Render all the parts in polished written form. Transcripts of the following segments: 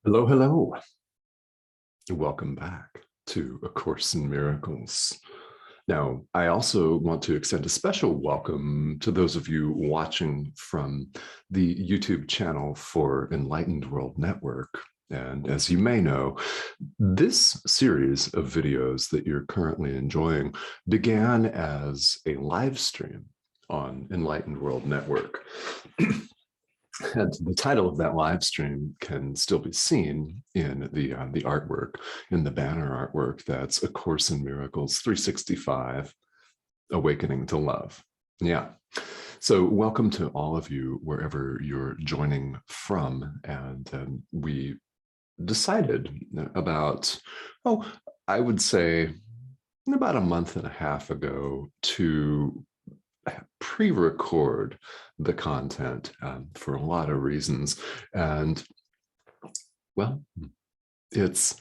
Hello, hello. Welcome back to A Course in Miracles. Now, I also want to extend a special welcome to those of you watching from the YouTube channel for Enlightened World Network. And as you may know, this series of videos that you're currently enjoying began as a live stream on Enlightened World Network. And the title of that live stream can still be seen in the artwork, in the banner artwork. That's A Course in Miracles 365, Awakening to Love. Yeah. So welcome to all of you, wherever you're joining from. And we decided about, I would say about a month and a half ago to pre-record the content for a lot of reasons. And well, it's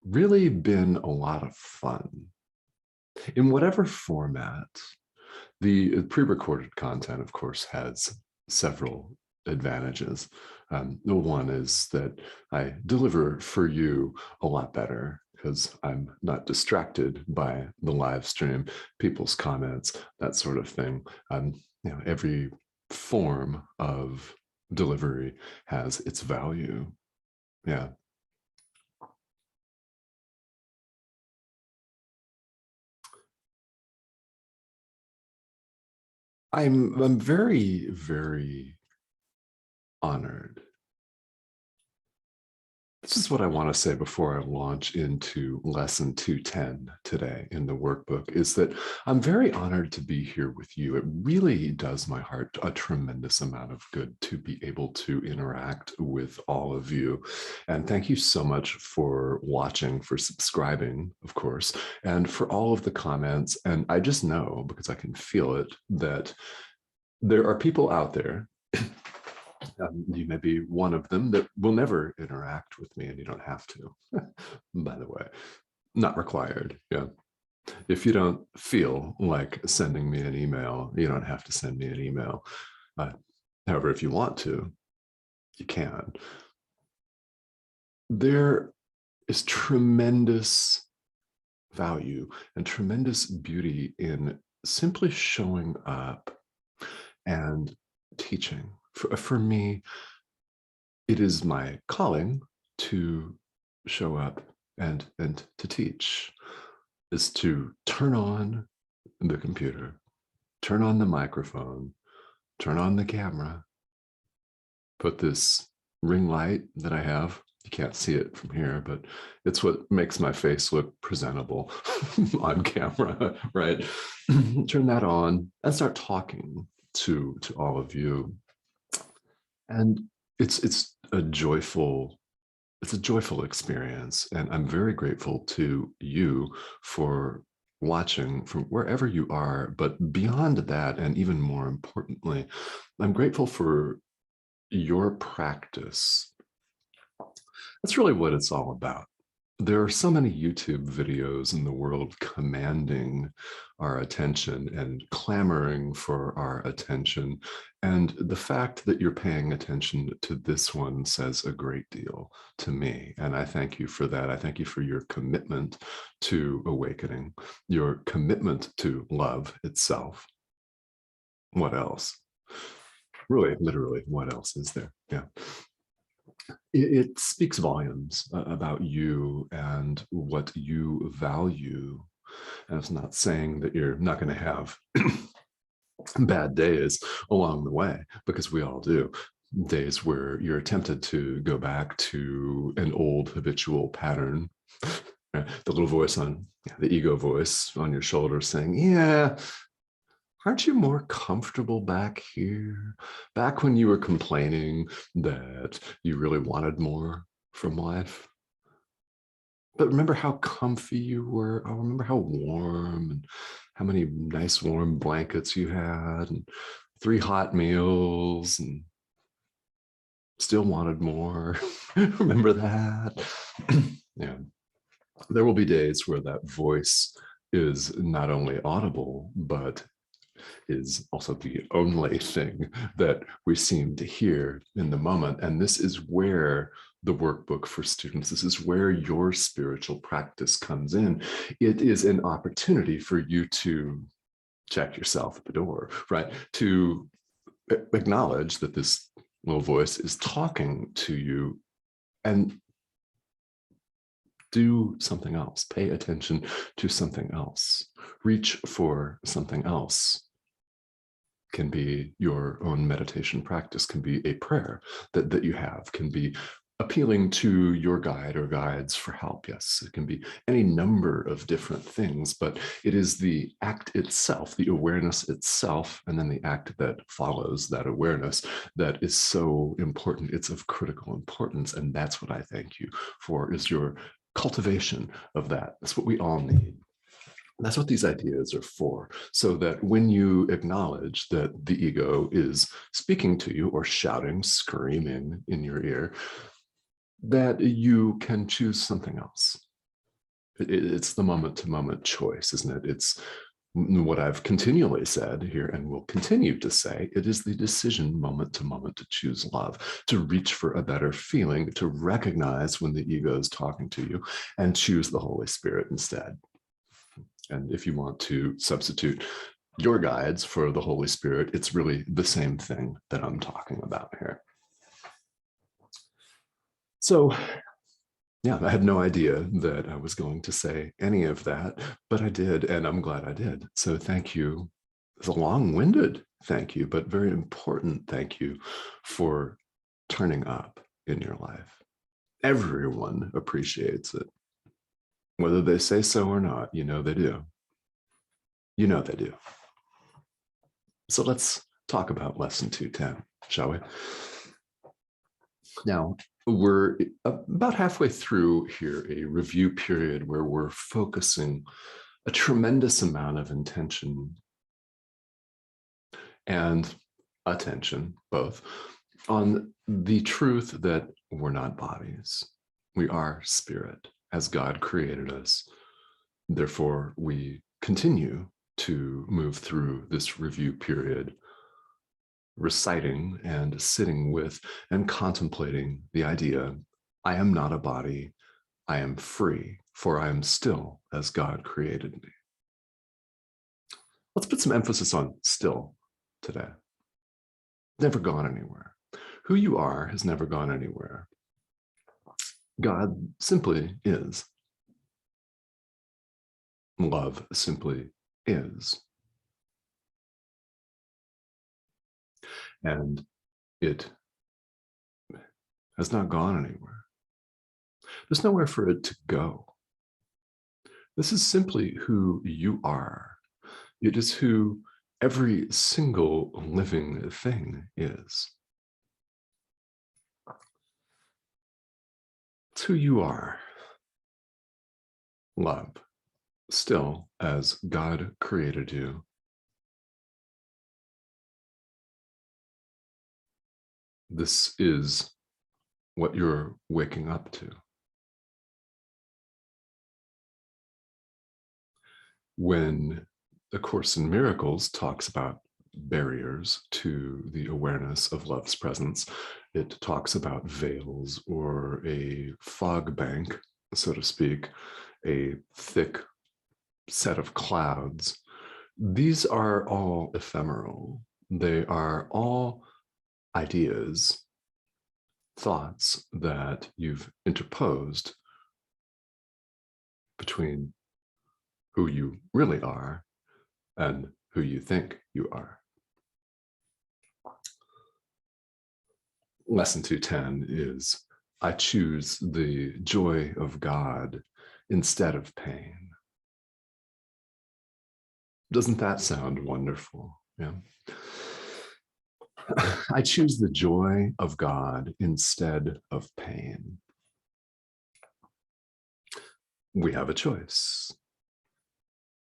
really been a lot of fun. In whatever format, the pre-recorded content, of course, has several advantages. The one is that I deliver for you a lot better because I'm not distracted by the live stream, people's comments, that sort of thing. Every form of delivery has its value. Yeah. I'm very, very honored. This is what I want to say before I launch into lesson 210 today in the workbook, is that I'm very honored to be here with you. It really does my heart a tremendous amount of good to be able to interact with all of you. And thank you so much for watching, for subscribing, of course, and for all of the comments. And I just know, because I can feel it, that there are people out there, you may be one of them, that will never interact with me, and you don't have to, by the way, not required. Yeah. If you don't feel like sending me an email, you don't have to send me an email. However, if you want to, you can. There is tremendous value and tremendous beauty in simply showing up and teaching. For me, it is my calling to show up and to teach, is to turn on the computer, turn on the microphone, turn on the camera, put this ring light that I have. You can't see it from here, but it's what makes my face look presentable on camera, right? Turn that on and start talking to all of you. And it's a joyful experience. And I'm very grateful to you for watching from wherever you are. But beyond that, and even more importantly, I'm grateful for your practice. That's really what it's all about. There are so many YouTube videos in the world commanding our attention and clamoring for our attention. And the fact that you're paying attention to this one says a great deal to me. And I thank you for that. I thank you for your commitment to awakening, your commitment to love itself. What else? Really, literally, what else is there? Yeah. It speaks volumes about you and what you value. And it's not saying that you're not going to have bad days along the way, because we all do. Days where you're tempted to go back to an old habitual pattern. The little voice on the ego voice on your shoulder saying, yeah, aren't you more comfortable back here? Back when you were complaining that you really wanted more from life? But remember how comfy you were? Oh, remember how warm and how many nice warm blankets you had and 3 hot meals and still wanted more. Remember that? Yeah. There will be days where that voice is not only audible, but is also the only thing that we seem to hear in the moment. And this is where the workbook for students. This is where your spiritual practice comes in. It is an opportunity for you to check yourself at the door, right? To acknowledge that this little voice is talking to you and do something else. Pay attention to something else. Reach for something else. Can be your own meditation practice, can be a prayer that you have, can be appealing to your guide or guides for help. Yes, it can be any number of different things, but it is the act itself, the awareness itself, and then the act that follows that awareness that is so important. It's of critical importance. And that's what I thank you for, is your cultivation of that. That's what we all need. That's what these ideas are for, so that when you acknowledge that the ego is speaking to you or shouting, screaming in your ear, that you can choose something else. It's the moment-to-moment choice, isn't it? It's what I've continually said here and will continue to say. It is the decision moment to moment to choose love, to reach for a better feeling, to recognize when the ego is talking to you and choose the Holy Spirit instead. And if you want to substitute your guides for the Holy Spirit, it's really the same thing that I'm talking about here. So, yeah, I had no idea that I was going to say any of that, but I did, and I'm glad I did. So thank you. It's a long-winded thank you, but very important thank you for turning up in your life. Everyone appreciates it. Whether they say so or not, you know they do. You know they do. So let's talk about lesson 210, shall we? Now, we're about halfway through here, a review period where we're focusing a tremendous amount of intention and attention, both, on the truth that we're not bodies. We are spirit, as God created us. Therefore, we continue to move through this review period, reciting and sitting with and contemplating the idea, I am not a body, I am free, for I am still as God created me. Let's put some emphasis on still today. Never gone anywhere. Who you are has never gone anywhere. God simply is. Love simply is. And it has not gone anywhere. There's nowhere for it to go. This is simply who you are. It is who every single living thing is. It's who you are. Love, still as God created you. This is what you're waking up to. When A Course in Miracles talks about barriers to the awareness of love's presence, it talks about veils or a fog bank, so to speak, a thick set of clouds. These are all ephemeral. They are all ideas, thoughts that you've interposed between who you really are and who you think you are. Lesson 210 is, I choose the joy of God instead of pain. Doesn't that sound wonderful? Yeah. I choose the joy of God instead of pain. We have a choice.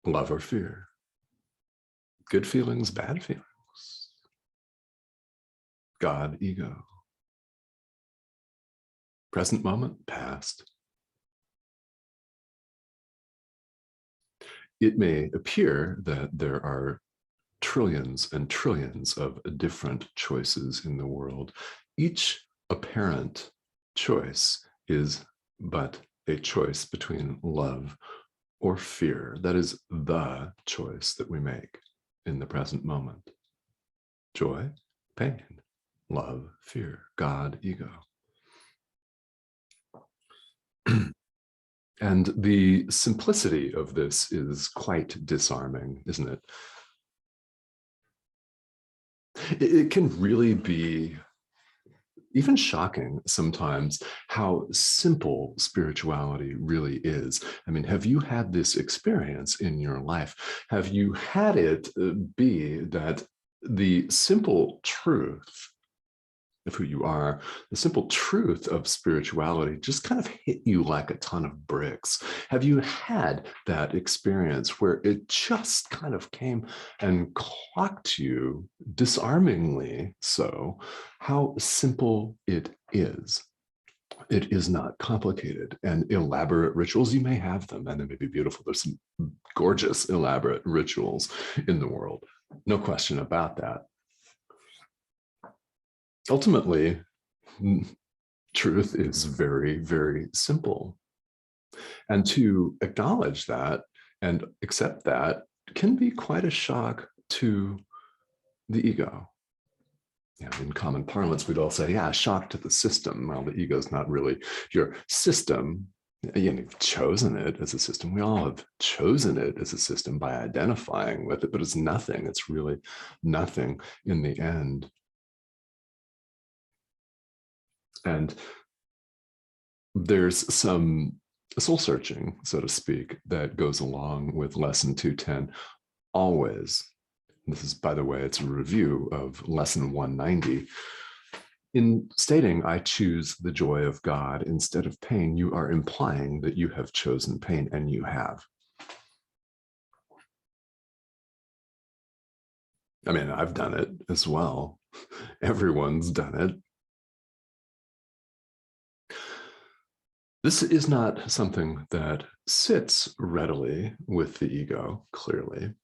Love or fear. Good feelings, bad feelings. God, ego. Present moment, past. It may appear that there are trillions and trillions of different choices in the world, each apparent choice is but a choice between love or fear. That is the choice that we make in the present moment. Joy, pain, love, fear, God, ego. And the simplicity of this is quite disarming, isn't it? It can really be even shocking sometimes how simple spirituality really is. I mean, have you had this experience in your life? Have you had it be that the simple truth of who you are, the simple truth of spirituality just kind of hit you like a ton of bricks? Have you had that experience where it just kind of came and clocked you, disarmingly so, how simple it is? It is not complicated, and elaborate rituals, you may have them, and they may be beautiful. There's some gorgeous, elaborate rituals in the world. No question about that. Ultimately, truth is very, very simple. And to acknowledge that and accept that can be quite a shock to the ego. In common parlance, we'd all say, yeah, shock to the system. Well, the ego is not really your system. You've chosen it as a system. We all have chosen it as a system by identifying with it, but it's nothing. It's really nothing in the end. And there's some soul searching, so to speak, that goes along with lesson 210 always. This is, by the way, it's a review of lesson 190. In stating, I choose the joy of God instead of pain, you are implying that you have chosen pain, and you have. I mean, I've done it as well. Everyone's done it. This is not something that sits readily with the ego, clearly.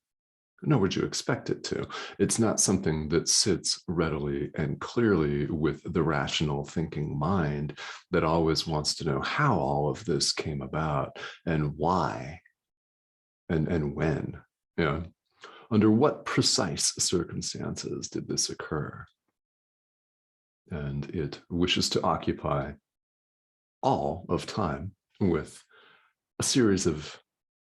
Nor would you expect it to. It's not something that sits readily and clearly with the rational thinking mind that always wants to know how all of this came about and why and when. Under what precise circumstances did this occur? And it wishes to occupy all of time with a series of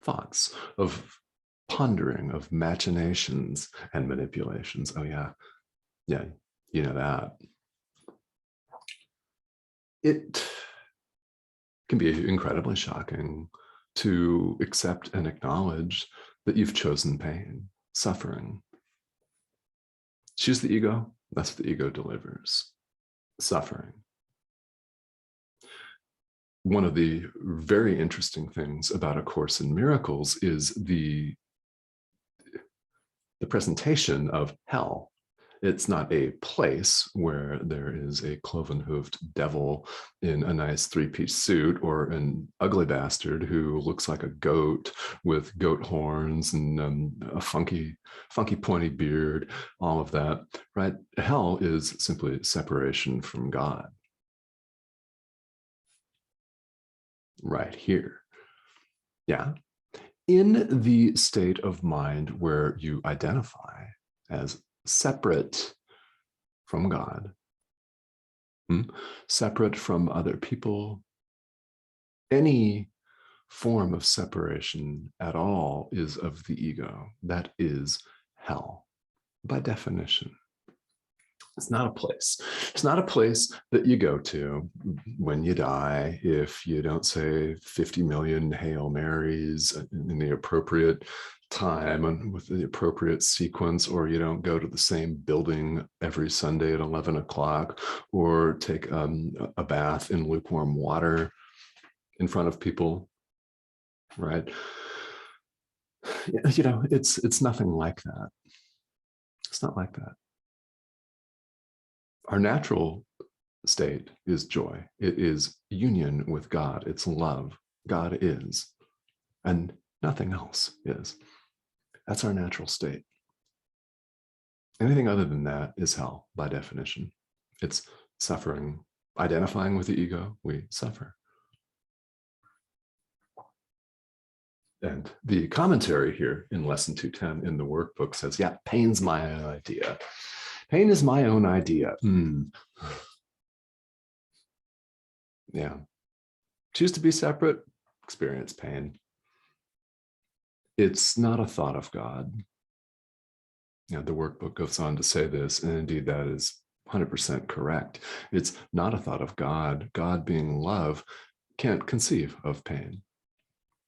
thoughts, of pondering, of machinations and manipulations. Oh yeah, you know that. It can be incredibly shocking to accept and acknowledge that you've chosen pain, suffering. Choose the ego, that's what the ego delivers. Suffering. One of the very interesting things about A Course in Miracles is the presentation of hell. It's not a place where there is a cloven-hoofed devil in a nice three-piece suit or an ugly bastard who looks like a goat with goat horns and a funky pointy beard, all of that, right? Hell is simply separation from God. Right here. Yeah. In the state of mind where you identify as separate from God, separate from other people, any form of separation at all is of the ego. That is hell, by definition. It's not a place. It's not a place that you go to when you die if you don't say 50 million Hail Marys in the appropriate time and with the appropriate sequence, or you don't go to the same building every Sunday at 11 o'clock, or take a bath in lukewarm water in front of people, right? It's nothing like that. It's not like that. Our natural state is joy. It is union with God. It's love. God is, and nothing else is. That's our natural state. Anything other than that is hell by definition. It's suffering, identifying with the ego, we suffer. And the commentary here in lesson 210 in the workbook says, yeah, pain's my own idea. Pain is my own idea. Yeah. Choose to be separate, experience pain. It's not a thought of God. You know, the workbook goes on to say this, and indeed that is 100% correct. It's not a thought of God. God being love can't conceive of pain.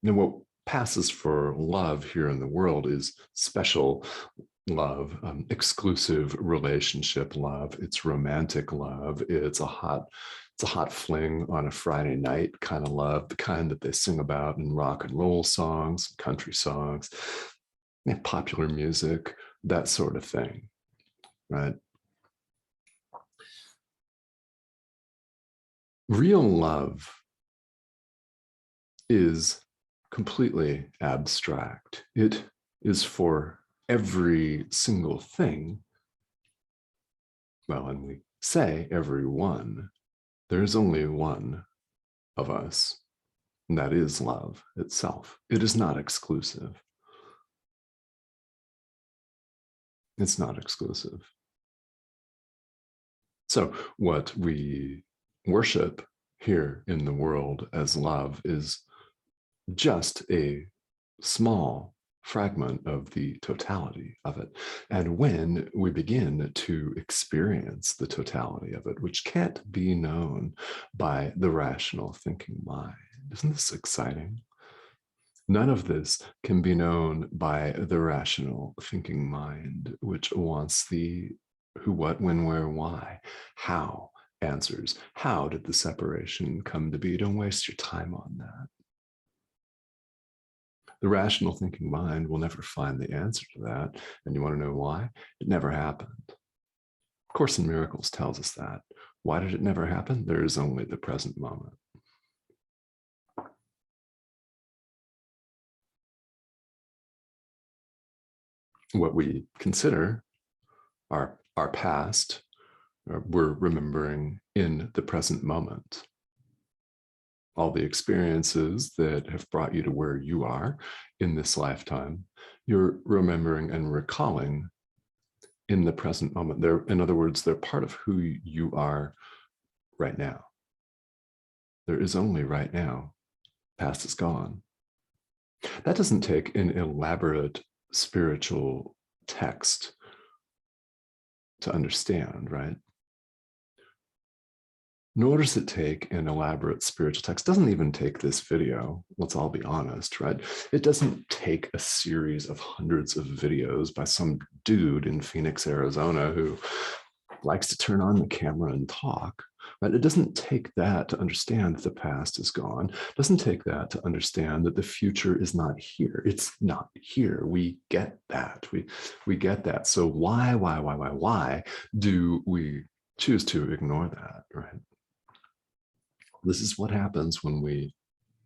And what passes for love here in the world is special love, exclusive relationship love. It's romantic love. It's a hot fling on a Friday night kind of love, the kind that they sing about in rock and roll songs, country songs, popular music, that sort of thing, right? Real love is completely abstract. It is for every single thing. Well, and we say every one. There's only one of us, and that is love itself. It is not exclusive. It's not exclusive. So what we worship here in the world as love is just a small fragment of the totality of it. And when we begin to experience the totality of it, which can't be known by the rational thinking mind, isn't this exciting? None of this can be known by the rational thinking mind, which wants the who, what, when, where, why, how answers. How did the separation come to be? Don't waste your time on that. The rational thinking mind will never find the answer to that. And you want to know why? It never happened. Course in Miracles tells us that. Why did it never happen? There is only the present moment. What we consider our past, we're remembering in the present moment. All the experiences that have brought you to where you are in this lifetime, you're remembering and recalling in the present moment. They're, in other words, they're part of who you are right now. There is only right now. Past is gone. That doesn't take an elaborate spiritual text to understand, right? Nor does it take an elaborate spiritual text. It doesn't even take this video. Let's all be honest, right? It doesn't take a series of hundreds of videos by some dude in Phoenix, Arizona, who likes to turn on the camera and talk, right? It doesn't take that to understand that the past is gone. It doesn't take that to understand that the future is not here. It's not here. We get that. We get that. So why do we choose to ignore that, right? This is what happens when we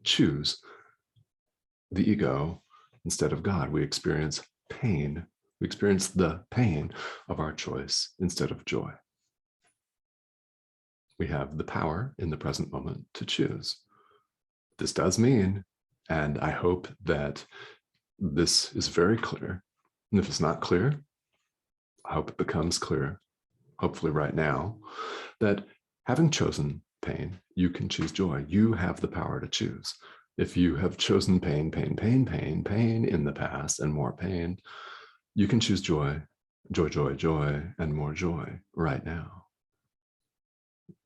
choose the ego instead of God. We experience pain. We experience the pain of our choice instead of joy. We have the power in the present moment to choose. This does mean, and I hope that this is very clear, and if it's not clear, I hope it becomes clear, hopefully right now, that having chosen pain, you can choose joy. You have the power to choose. If you have chosen pain in the past and more pain, you can choose joy, joy, and more joy right now.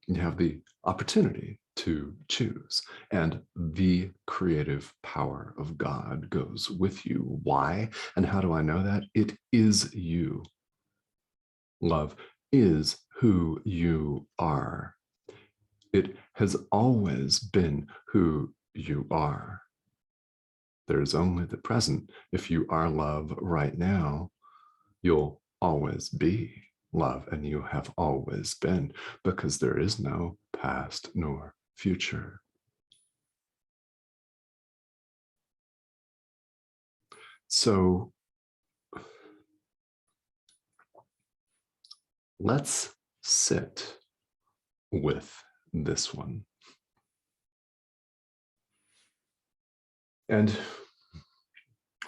You have the opportunity to choose, and the creative power of God goes with you. Why? And how do I know that? It is you. Love is who you are. It has always been who you are. There is only the present. If you are love right now, you'll always be love, and you have always been, because there is no past nor future. So let's sit with this one. And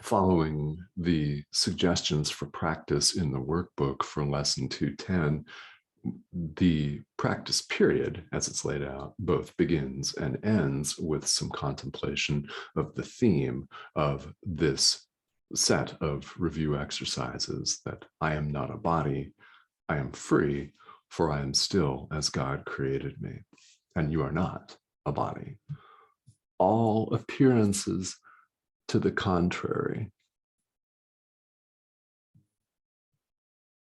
following the suggestions for practice in the workbook for lesson 210, the practice period, as it's laid out, both begins and ends with some contemplation of the theme of this set of review exercises, that I am not a body, I am free, for I am still as God created me, and you are not a body. All appearances to the contrary,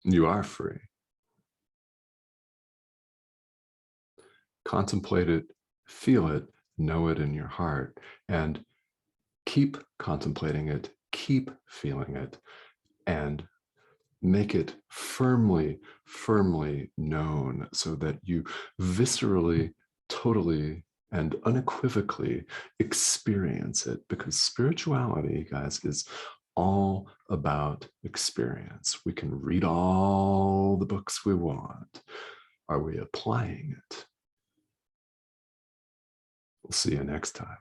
you are free. Contemplate it, feel it, know it in your heart, and keep contemplating it, keep feeling it, and make it firmly, firmly known so that you viscerally, totally, and unequivocally experience it. Because spirituality, guys, is all about experience. We can read all the books we want. Are we applying it? We'll see you next time.